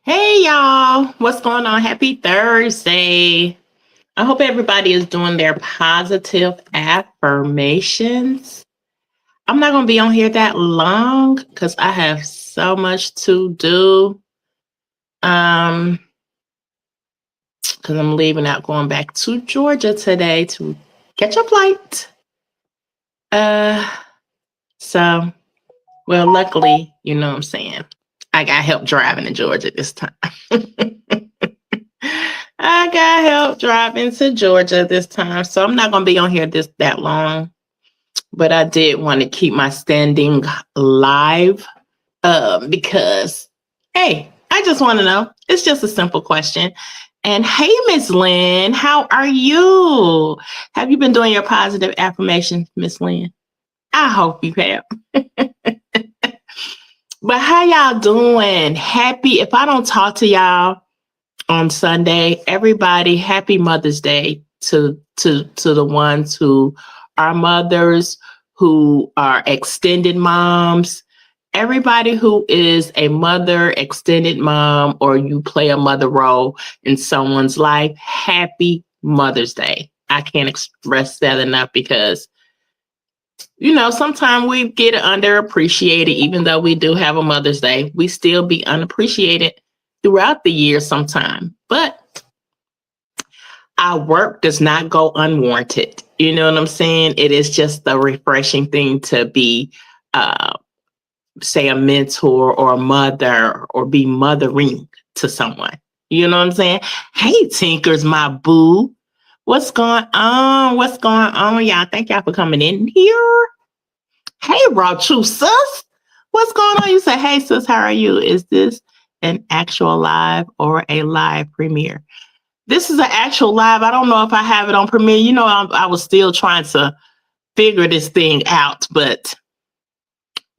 Hey y'all, what's going on? Happy Thursday. I hope everybody is doing their positive affirmations. I'm not going to be on here that long because I have so much to do. Um, because I'm leaving out going back to Georgia today to catch a flight. Uh, so, well, luckily, you know what I'm saying. I got help driving in Georgia this time. I got help driving to Georgia this time, so I'm not gonna be on here that long. But I did want to keep my standing live because, hey, I just want to know. It's just a simple question. And hey, Miss Lynn, how are you? Have you been doing your positive affirmations, Miss Lynn? I hope you have. But how y'all doing? Happy. If I don't talk to y'all on Sunday, everybody, happy Mother's Day to the ones who are mothers, who are extended moms, everybody who is a mother, extended mom, or you play a mother role in someone's life. Happy Mother's Day. I can't express that enough because sometimes we get underappreciated, even though we do have a Mother's Day, we still be unappreciated throughout the year sometime. But our work does not go unwarranted. You know what I'm saying? It is just a refreshing thing to be, uh, say, a mentor or a mother or be mothering to someone. You know what I'm saying? Hey, Tinkers, my boo. What's going on? What's going on, y'all? Thank y'all for coming in here. Hey, Raw True Sus. What's going on? You say, hey, sis, how are you? Is this an actual live or a live premiere? This is an actual live. I don't know if I have it on premiere. I was still trying to figure this thing out, but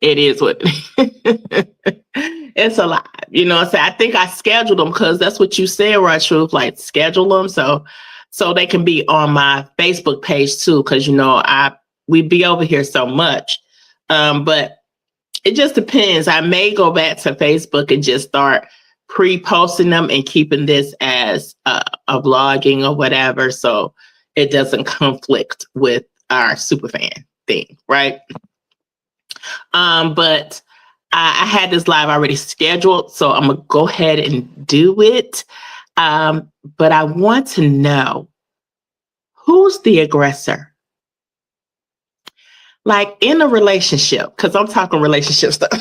it is what it's a live. I think I scheduled them because that's what you said, right? Truth, like schedule them so they can be on my Facebook page too. Because we be over here so much. But it just depends. I may go back to Facebook and just start pre-posting them and keeping this as a vlogging or whatever, so it doesn't conflict with our superfan thing, right? But I had this live already scheduled, so I'm gonna go ahead and do it. But I want to know, who's the aggressor? Like in a relationship, because I'm talking relationship stuff.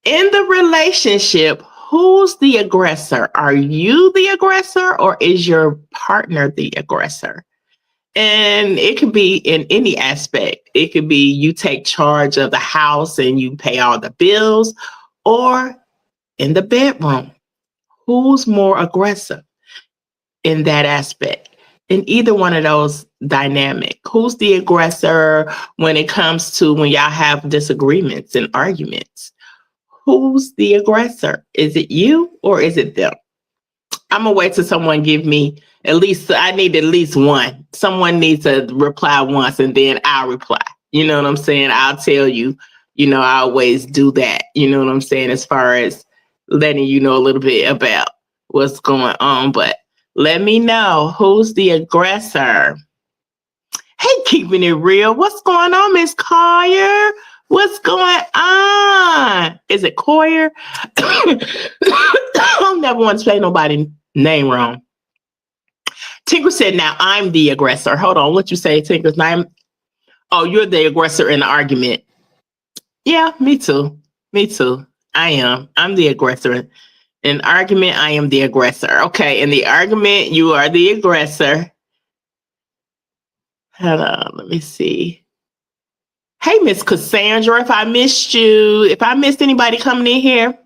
In the relationship, who's the aggressor? Are you the aggressor or is your partner the aggressor? And it could be in any aspect. It could be you take charge of the house and you pay all the bills, or in the bedroom. Who's more aggressive in that aspect? In either one of those dynamic, who's the aggressor when it comes to when y'all have disagreements and arguments? Who's the aggressor? Is it you or is it them? I'm gonna wait till someone give me I need at least one. Someone needs to reply once and then I'll reply. You know what I'm saying? I'll tell you, I always do that. You know what I'm saying? As far as letting you know a little bit about what's going on. But let me know, who's the aggressor. Hey, keeping it real. What's going on, Miss Collier? What's going on? Is it Coyer? I don't never want to say nobody's name wrong. Tinker said, now I'm the aggressor. Hold on. What you say, Tinker's name? Oh, you're the aggressor in the argument. Yeah, me too. Me too. I am. I'm the aggressor. In argument, I am the aggressor. Okay, in the argument, you are the aggressor. Hold on. Let me see. Hey, Miss Cassandra, if I missed anybody coming in here.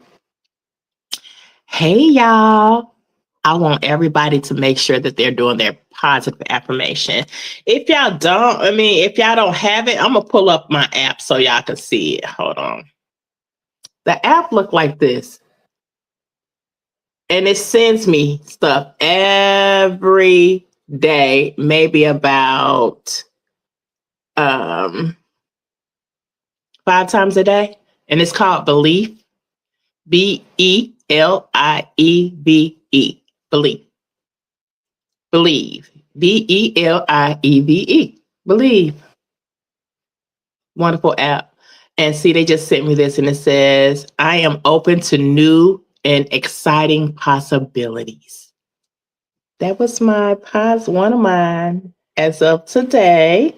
Hey, y'all. I want everybody to make sure that they're doing their positive affirmation. If y'all don't have it, I'm going to pull up my app so y'all can see it. Hold on. The app look like this. And it sends me stuff every day, maybe about 5 times a day. And it's called Belief. Believe. Believe. Believe. Believe. Believe. Wonderful app. And see, they just sent me this and it says, I am open to new and exciting possibilities. That was one of mine as of today.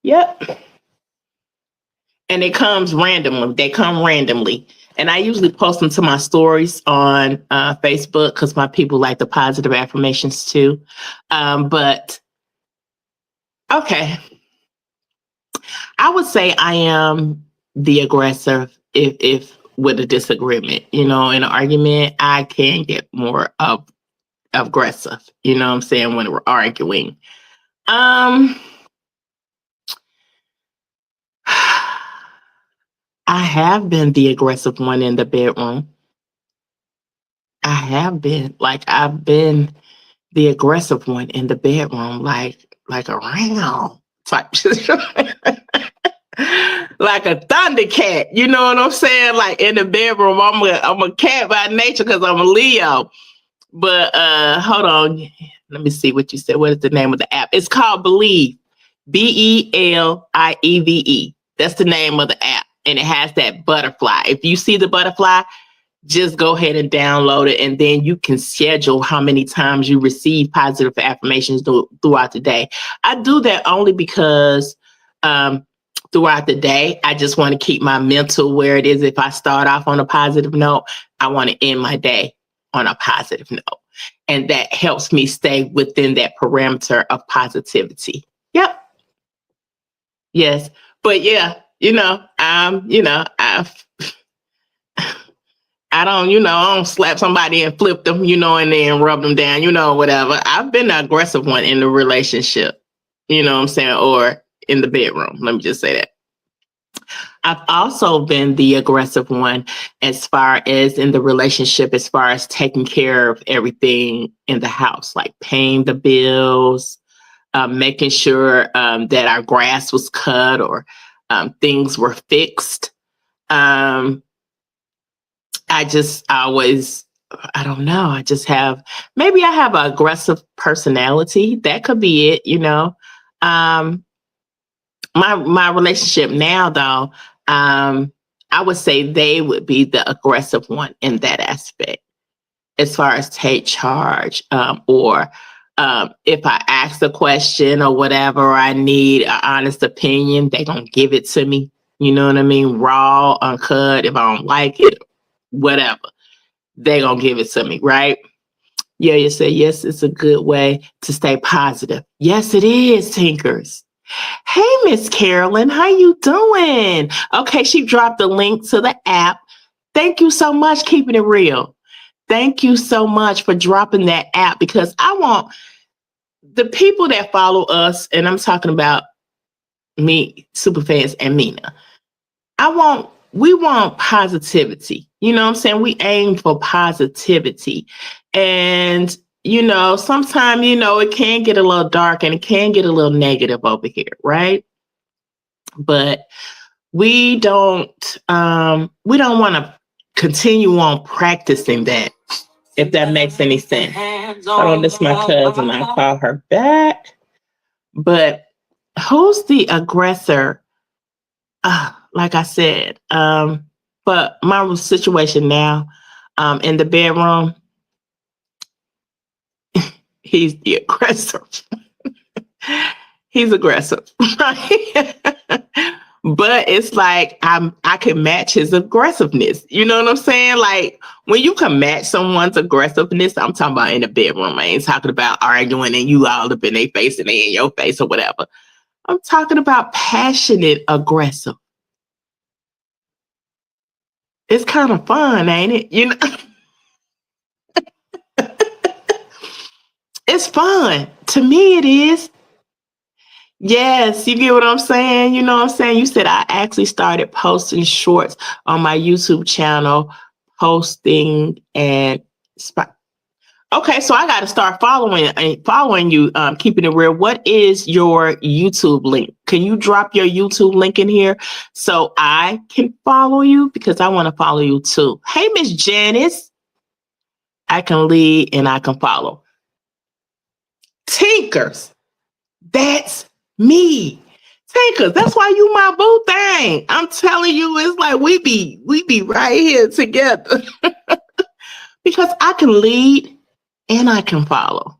Yep. And it comes randomly. They come randomly. And I usually post them to my stories on Facebook because my people like the positive affirmations too. But okay, I would say I am the aggressor if with a disagreement. In an argument, I can get more of aggressive. You know what I'm saying, when we're arguing. I have been the aggressive one in the bedroom. I have been. Like, I've been the aggressive one in the bedroom, like around type. Like a thundercat, you know what I'm saying? Like in the bedroom, I'm a cat by nature because I'm a Leo. But hold on, let me see what you said. What is the name of the app? It's called Believe. Believe. That's the name of the app, and it has that butterfly. If you see the butterfly, just go ahead and download it, and then you can schedule how many times you receive positive affirmations throughout the day. I do that only because throughout the day, I just want to keep my mental where it is. If I start off on a positive note, I want to end my day on a positive note. And that helps me stay within that parameter of positivity. Yep. Yes. But yeah, I don't slap somebody and flip them, and then rub them down, whatever. I've been the aggressive one in the relationship, what I'm saying, or in the bedroom. Let me just say that. I've also been the aggressive one as far as in the relationship, as far as taking care of everything in the house, like paying the bills, making sure that our grass was cut or things were fixed. I don't know. Maybe I have an aggressive personality. That could be it, My relationship now, though, I would say they would be the aggressive one in that aspect, as far as take charge, or if I ask a question or whatever, I need an honest opinion, they gonna give it to me. You know what I mean? Raw, uncut. If I don't like it, whatever, they gonna give it to me, right? Yeah, you say yes. It's a good way to stay positive. Yes, it is, Tinkers. Hey, Miss Carolyn, how you doing? Okay, she dropped a link to the app. Thank you so much, keeping it real. Thank you so much for dropping that app, because I want the people that follow us, and I'm talking about me, Superfans, and Mina. We want positivity. You know what I'm saying? We aim for positivity. And, sometimes, it can get a little dark and it can get a little negative over here, right? But we don't want to continue on practicing that, if that makes any sense. Hold on, this is my cousin. I'll call her back. But who's the aggressor? Like I said, but my situation now, in the bedroom, he's the aggressor. He's aggressive, right? But it's like I can match his aggressiveness. You know what I'm saying? Like, when you can match someone's aggressiveness, I'm talking about in the bedroom. I ain't talking about arguing and you all up in their face and they in your face or whatever. I'm talking about passionate aggressive. It's kind of fun, ain't it? It's fun. To me, it is. Yes, you get what I'm saying? You know what I'm saying? You said I actually started posting shorts on my YouTube channel, posting and Okay, so I got to start following you. Keeping it real. What is your YouTube link? Can you drop your YouTube link in here so I can follow you because I want to follow you too. Hey, Miss Janice, I can lead and I can follow. Tinkers, that's me. Tinkers, that's why you my boo thing. I'm telling you, it's like we be right here together because I can lead and I can follow.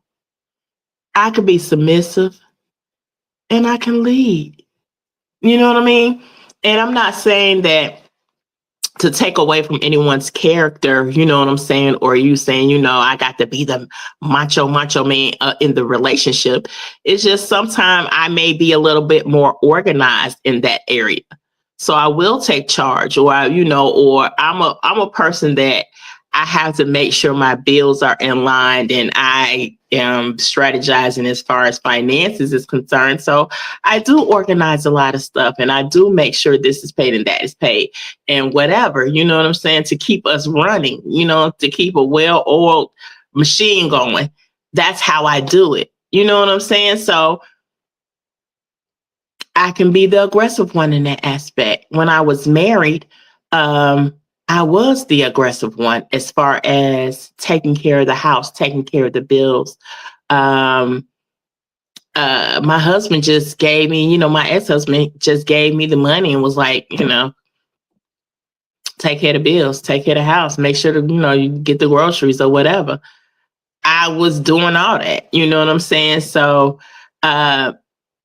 I can be submissive and I can lead. You know what I mean? And I'm not saying that to take away from anyone's character, you know what I'm saying? Or you saying, I got to be the macho man in the relationship. It's just sometimes I may be a little bit more organized in that area. So I will take charge, or I'm a person that I have to make sure my bills are in line and I am strategizing as far as finances is concerned. So I do organize a lot of stuff and I do make sure this is paid and that is paid and whatever, you know what I'm saying, to keep us running, to keep a well-oiled machine going. That's how I do it. You know what I'm saying? So I can be the aggressive one in that aspect. When I was married, I was the aggressive one as far as taking care of the house, taking care of the bills. My husband just gave me, my ex-husband just gave me the money and was like, take care of the bills, take care of the house, make sure that, you get the groceries or whatever. I was doing all that, you know what I'm saying? So,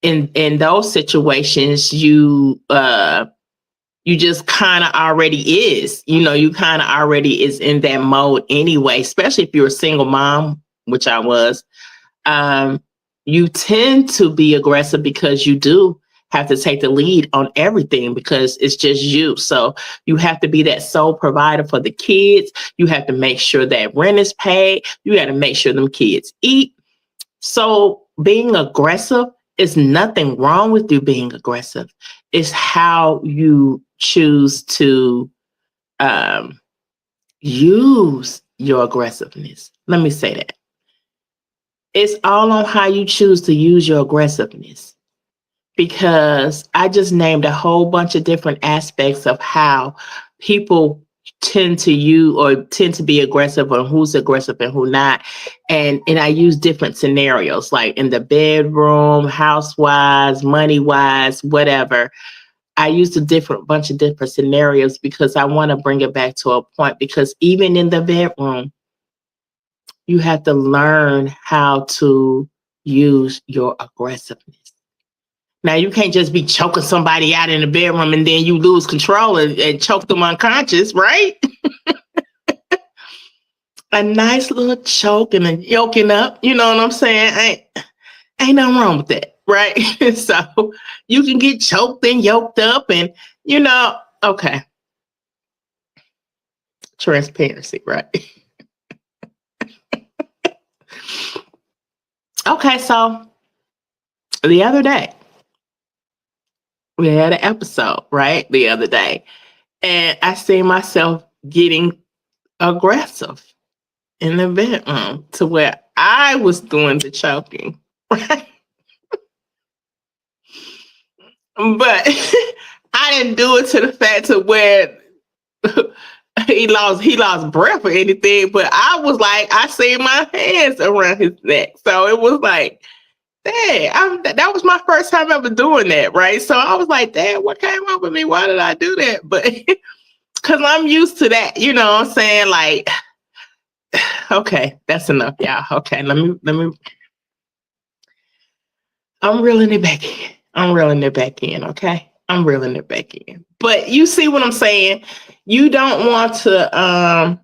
in those situations, you just kind of already is, you kind of already is in that mode anyway, especially if you're a single mom, which I was. You tend to be aggressive because you do have to take the lead on everything because it's just you. So you have to be that sole provider for the kids. You have to make sure that rent is paid. You got to make sure them kids eat. So being aggressive is nothing wrong with you being aggressive. It's how you choose to use your aggressiveness. Let me say that. It's all on how you choose to use your aggressiveness. Because I just named a whole bunch of different aspects of how people tend to use or tend to be aggressive or who's aggressive and who not. And I use different scenarios like in the bedroom, house-wise, money-wise, whatever. I used a bunch of different scenarios because I want to bring it back to a point because even in the bedroom, you have to learn how to use your aggressiveness. Now, you can't just be choking somebody out in the bedroom and then you lose control and choke them unconscious, right? A nice little choke and a yoking up, you know what I'm saying? Ain't nothing wrong with that, right? So you can get choked and yoked up and, okay. Transparency, right? Okay, so the other day, we had an episode, right? The other day. And I see myself getting aggressive in the bedroom to where I was doing the choking, right? But I didn't do it to the fact to where he lost breath or anything. But I was like, I see my hands around his neck. So it was like, dang, that was my first time ever doing that, right? So I was like, dang, what came up with me? Why did I do that? But because I'm used to that, you know what I'm saying? Like, okay, that's enough, y'all. Okay, let me. I'm reeling it back in. I'm reeling it back in. Okay, I'm reeling it back in. But you see what I'm saying? You don't want to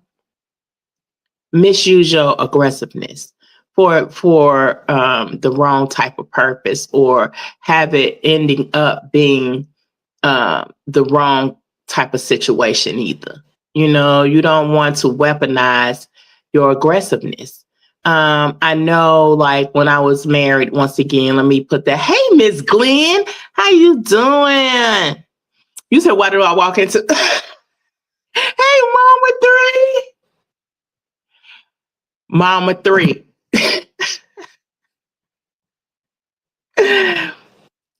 misuse your aggressiveness for the wrong type of purpose or have it ending up being the wrong type of situation either. You don't want to weaponize your aggressiveness. I know, like when I was married, once again, let me put that. Hey, Miss Glenn, how you doing? You said, why do I walk into? Hey, Mama 3. Mama three.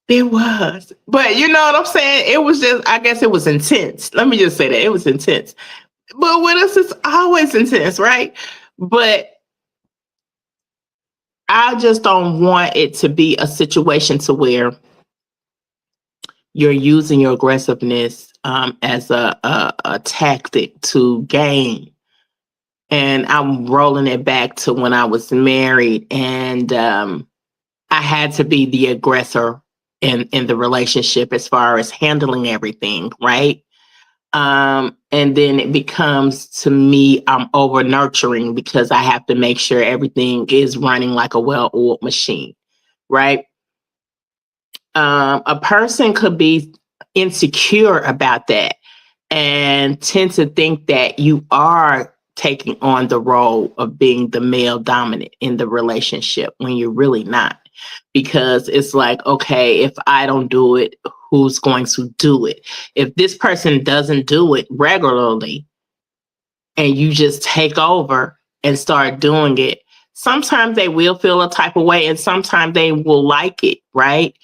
It was. But you know what I'm saying? It was just, I guess it was intense. Let me just say that. It was intense. But with us, it's always intense, right? But I just don't want it to be a situation to where you're using your aggressiveness as a tactic to gain. And I'm rolling it back to when I was married, and I had to be the aggressor in the relationship as far as handling everything, right? And then it becomes to me, I'm over nurturing because I have to make sure everything is running like a well-oiled machine, right? A person could be insecure about that and tend to think that you are taking on the role of being the male dominant in the relationship when you're really not. Because it's like, okay, if I don't do it, who's going to do it? If this person doesn't do it regularly and you just take over and start doing it, sometimes they will feel a type of way and sometimes they will like it, right?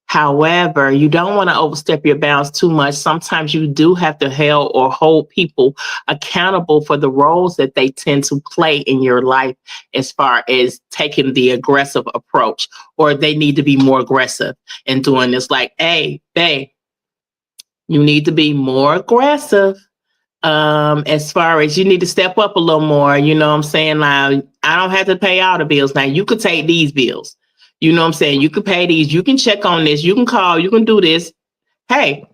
However, you don't want to overstep your bounds too much. Sometimes you do have to hold people accountable for the roles that they tend to play in your life as far as taking the aggressive approach, or they need to be more aggressive in doing this. Like, hey, babe, you need to be more aggressive. As far as you need to step up a little more, you know what I'm saying? Like, I don't have to pay all the bills. Now you could take these bills. You know what I'm saying? You can pay these, you can check on this, you can call, you can do this. Hey,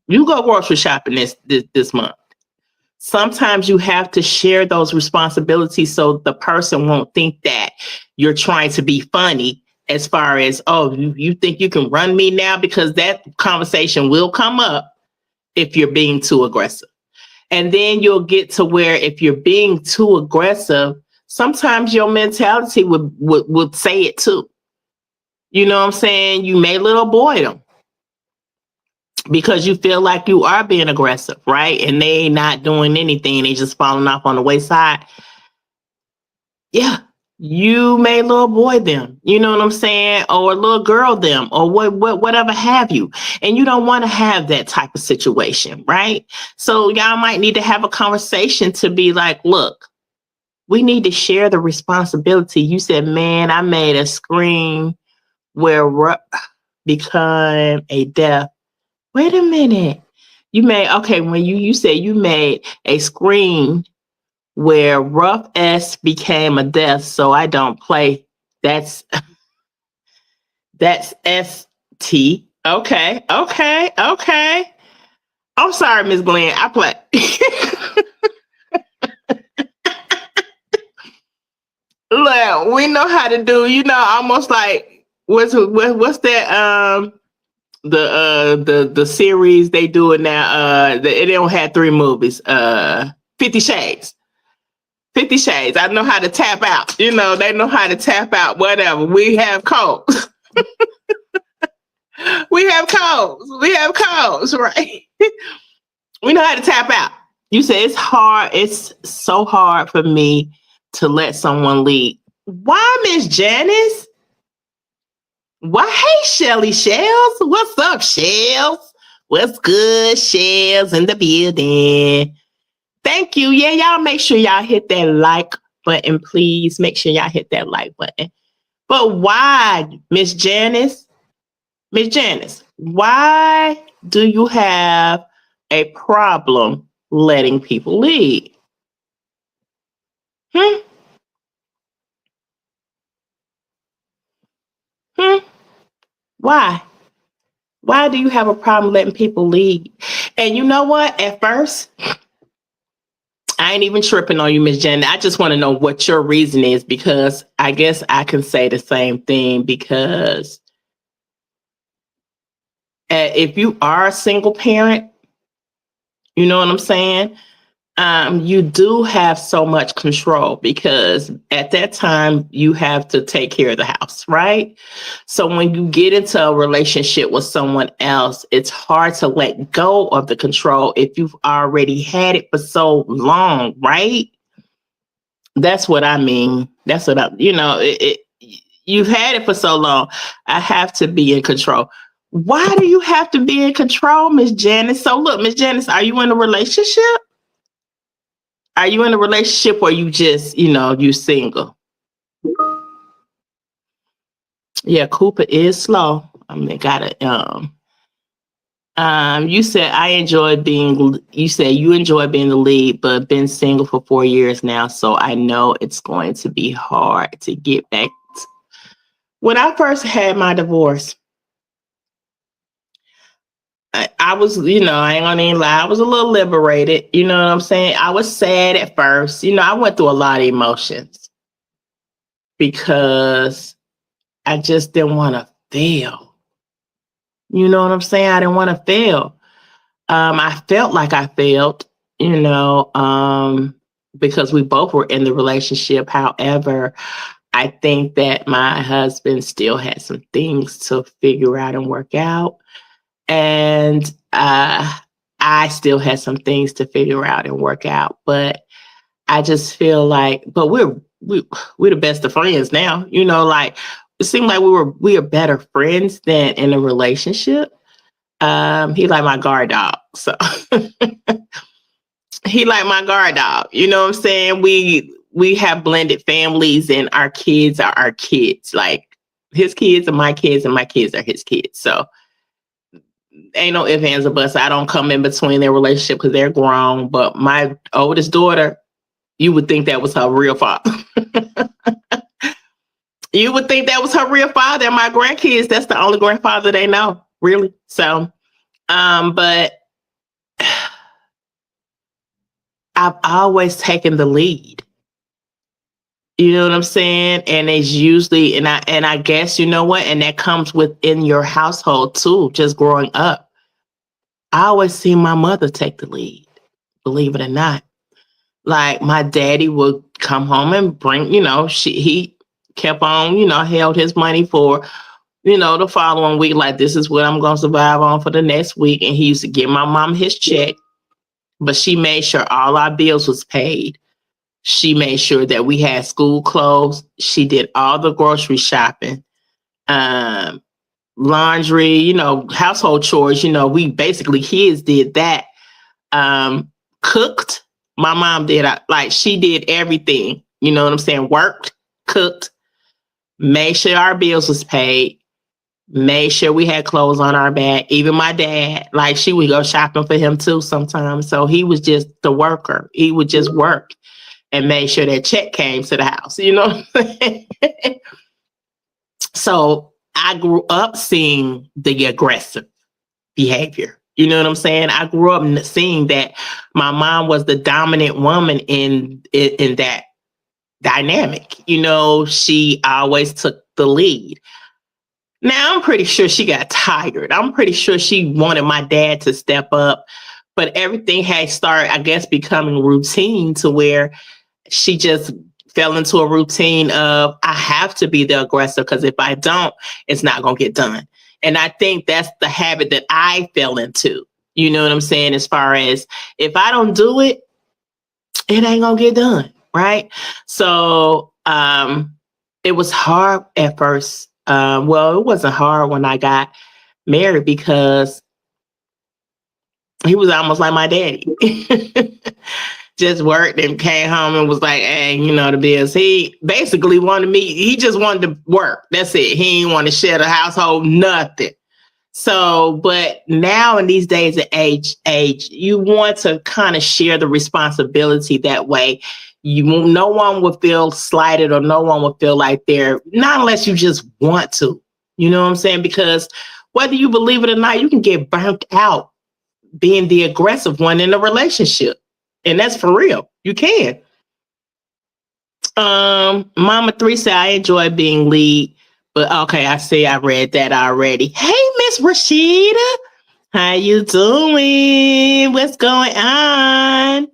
you go grocery shopping this month. Sometimes you have to share those responsibilities so the person won't think that you're trying to be funny as far as, oh, you think you can run me now? Because that conversation will come up if you're being too aggressive. And then you'll get to where if you're being too aggressive, sometimes your mentality would say it too. You know what I'm saying? You may little boy them because you feel like you are being aggressive, right? And they not doing anything. They just falling off on the wayside. Yeah, you may little boy them. You know what I'm saying? Or little girl them, or whatever have you. And you don't want to have that type of situation, right? So y'all might need to have a conversation to be like, look, we need to share the responsibility. You said, man, I made a screen where become a death. Wait a minute. You made, okay, when you said you made a screen where rough S became a death, so I don't play. That's ST. Okay, okay, okay. I'm sorry, Miss Glenn. I play. Look, we know how to do, almost like what's that the series they do it now, they don't have 3 movies, 50 Shades. 50 Shades. I know how to tap out. They know how to tap out, whatever. We have codes. We have codes, right? We know how to tap out. You say it's hard. It's so hard for me to let someone lead. Why, Miss Janice? Why, hey, Shelly Shells. What's up, Shells? What's good, Shells in the building? Thank you. Yeah, y'all make sure y'all hit that like button, please. Make sure y'all hit that like button. But why, Miss Janice? Miss Janice, why do you have a problem letting people lead? Hmm? Hmm? Why? Why do you have a problem letting people lead? And you know what? At first, I ain't even tripping on you, Miss Jen. I just want to know what your reason is, because I guess I can say the same thing, because if you are a single parent, you know what I'm saying? You do have so much control, because at that time you have to take care of the house, right? So when you get into a relationship with someone else, it's hard to let go of the control if you've already had it for so long, right? That's what I mean. That's what you've had it for so long. I have to be in control. Why do you have to be in control, Miss Janice? So look, Miss Janice, are you in a relationship? Are you in a relationship or you just, you single? Yeah, Cooper is slow. I mean, you said you said you enjoy being the lead, but been single for 4 years now. So I know it's going to be hard to get back. When I first had my divorce, I was, I ain't gonna even lie, I was a little liberated. You know what I'm saying? I was sad at first. I went through a lot of emotions because I just didn't want to fail. You know what I'm saying? I didn't want to fail. I felt like I failed, because we both were in the relationship. However, I think that my husband still had some things to figure out and work out. And I still had some things to figure out and work out. But I just feel like, but we're the best of friends now. Like it seemed like we are better friends than in a relationship. He like my guard dog. So he like my guard dog. You know what I'm saying? We have blended families and our kids are our kids. Like his kids are my kids and my kids are his kids. So ain't no ifs, ands, or buts. I don't come in between their relationship because they're grown. But my oldest daughter, you would think that was her real father. You would think that was her real father. And my grandkids, that's the only grandfather they know, really. So, but I've always taken the lead. You know what I'm saying? And it's usually, and I guess you know what, and that comes within your household too. Just growing up, I always see my mother take the lead. Believe it or not, like my daddy would come home and bring, he kept on, held his money for, the following week. Like this is what I'm gonna survive on for the next week, and he used to give my mom his check, but she made sure all our bills was paid. She made sure that we had school clothes. She did all the grocery shopping, um, laundry, household chores. We basically kids did that. Cooked. My mom did. Like she did everything. You know what I'm saying? Worked, cooked, made sure our bills was paid, made sure we had clothes on our back. Even my dad, like she would go shopping for him too sometimes. So he was just the worker. He would just work and make sure that check came to the house. You know what I'm saying? So I grew up seeing the aggressive behavior. You know what I'm saying? I grew up seeing that my mom was the dominant woman in that dynamic. She always took the lead. Now I'm pretty sure she got tired. I'm pretty sure she wanted my dad to step up, but everything had started, I guess, becoming routine to where she just fell into a routine of I have to be the aggressor because if I don't, it's not going to get done. And I think that's the habit that I fell into. You know what I'm saying? As far as if I don't do it, it ain't going to get done. Right. So it was hard at first. Well, it wasn't hard when I got married because he was almost like my daddy. Just worked and came home and was like, hey, the bills. He basically wanted me, he just wanted to work. That's it. He didn't want to share the household, nothing. So, but now in these days of age, you want to kind of share the responsibility that way. No one will feel slighted or no one will feel like they're, not unless you just want to, you know what I'm saying? Because whether you believe it or not, you can get burnt out being the aggressive one in a relationship. And that's for real. You can. Mama 3 said I enjoy being lead. But okay, I see I read that already. Hey, Miss Rashida. How you doing? What's going on?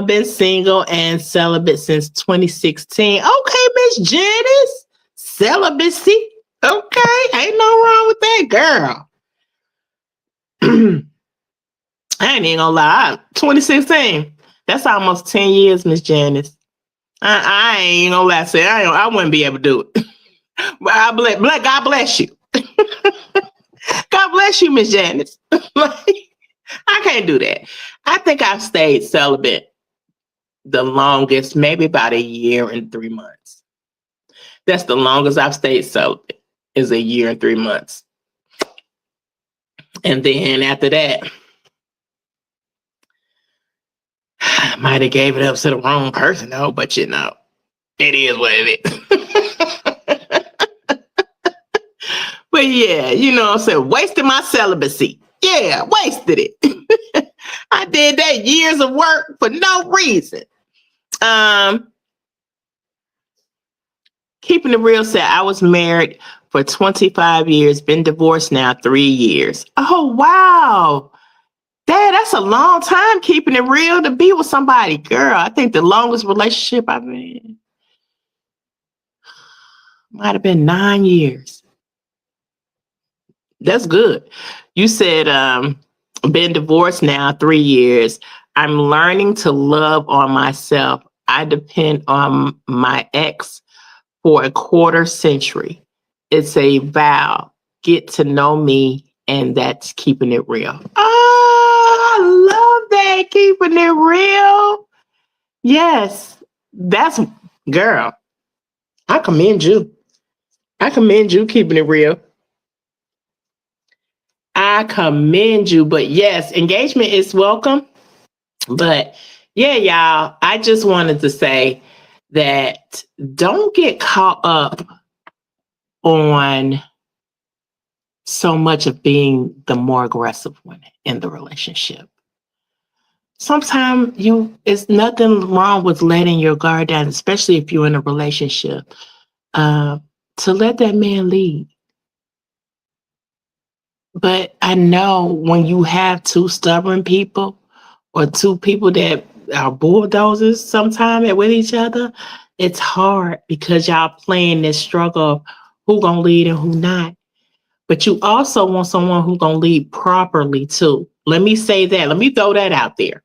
Been single and celibate since 2016. Okay, Miss Janice. Celibacy. Okay. Ain't no wrong with that, girl. I ain't even gonna lie. 2016. That's almost 10 years, Miss Janice. I ain't gonna lie, say I wouldn't be able to do it. But God bless you. God bless you, Miss Janice. Like, I can't do that. I think I've stayed celibate the longest, maybe about a year and 3 months. That's the longest I've stayed celibate, is a year and 3 months. And then after that, I might have gave it up to the wrong person, though, but it is what it is. But yeah, what I'm saying, wasted my celibacy. Yeah, wasted it. I did that years of work for no reason. Keeping it real said, I was married for 25 years, been divorced now 3 years. Oh, wow. Dad, that's a long time keeping it real to be with somebody. Girl, I think the longest relationship I've been in might have been 9 years. That's good. You said been divorced now 3 years. I'm learning to love on myself. I depend on my ex for a quarter century. It's a vow. Get to know me, and that's keeping it real. Oh, I love that. Keeping it real. Yes. That's, girl, I commend you. I commend you keeping it real. I commend you. But yes, engagement is welcome. But yeah, y'all, I just wanted to say that don't get caught up on so much of being the more aggressive one in the relationship. Sometimes it's nothing wrong with letting your guard down, especially if you're in a relationship, to let that man lead. But I know when you have two stubborn people or two people that are bulldozers sometimes with each other, it's hard because y'all playing this struggle of who gonna lead and who not. But you also want someone who's gonna lead properly too. Let me say that. Let me throw that out there.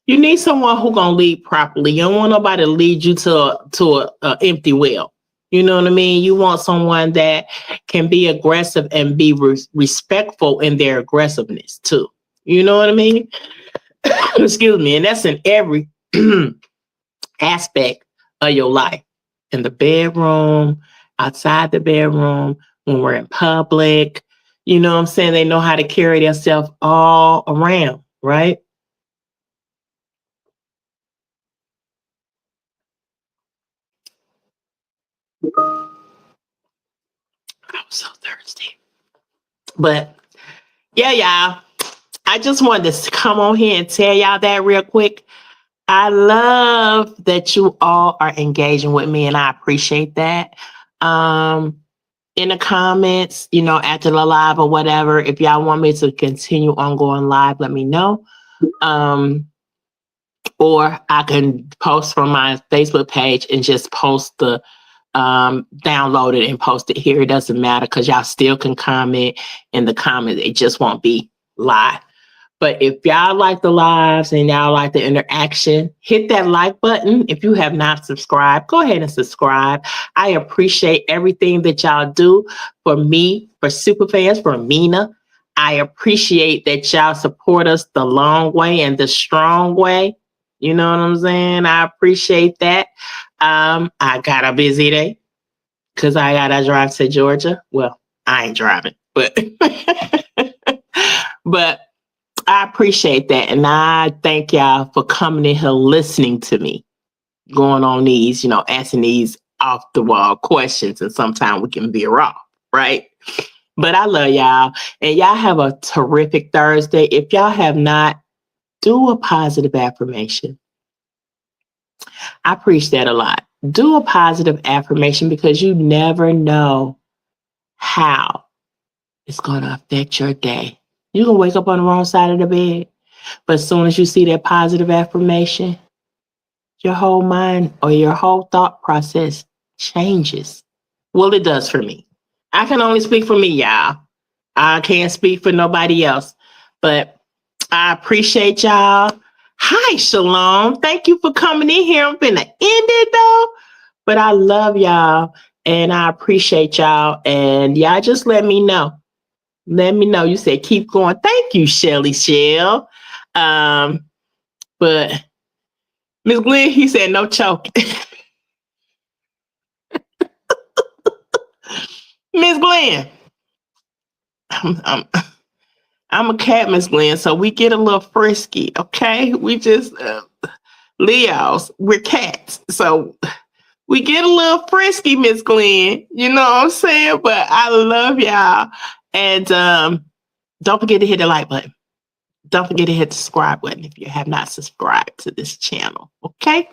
You need someone who's gonna lead properly. You don't want nobody to lead you to a empty well. You know what I mean? You want someone that can be aggressive and be respectful in their aggressiveness too. You know what I mean? Excuse me. And that's in every aspect of your life. In the bedroom, outside the bedroom, when we're in public. You know what I'm saying? They know how to carry themselves all around, right? I'm so thirsty. But yeah, y'all. I just wanted to come on here and tell y'all that real quick. I love that you all are engaging with me, and I appreciate that. In the comments, after the live or whatever, if y'all want me to continue on going live, let me know. Or I can post from my Facebook page and just post the download it and post it here. It doesn't matter because y'all still can comment in the comments. It just won't be live. But if y'all like the lives and y'all like the interaction, hit that like button. If you have not subscribed, go ahead and subscribe. I appreciate everything that y'all do for me, for Superfans, for Mina. I appreciate that y'all support us the long way and the strong way. You know what I'm saying? I appreciate that. I got a busy day because I got to drive to Georgia. Well, I ain't driving, but but I appreciate that. And I thank y'all for coming in here listening to me, going on these, asking these off the wall questions. And sometimes we can be raw, right? But I love y'all. And y'all have a terrific Thursday. If y'all have not, do a positive affirmation. I preach that a lot. Do a positive affirmation because you never know how it's going to affect your day. You can wake up on the wrong side of the bed. But as soon as you see that positive affirmation, your whole mind or your whole thought process changes. Well, it does for me. I can only speak for me, y'all. I can't speak for nobody else. But I appreciate y'all. Hi, Shalom. Thank you for coming in here. I'm finna end it though. But I love y'all and I appreciate y'all. And y'all just let me know. Let me know. You said keep going. Thank you, Shelly Shell. But Miss Glenn, he said no choking. Miss Glenn, I'm, I'm a cat, Miss Glenn, so we get a little frisky, okay? We just Leos, we're cats, so we get a little frisky, Miss Glenn. You know what I'm saying? But I love y'all, and don't forget to hit the like button. Don't forget to hit the subscribe button if you have not subscribed to this channel. Okay?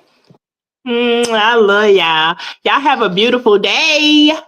I love y'all. Y'all have a beautiful day.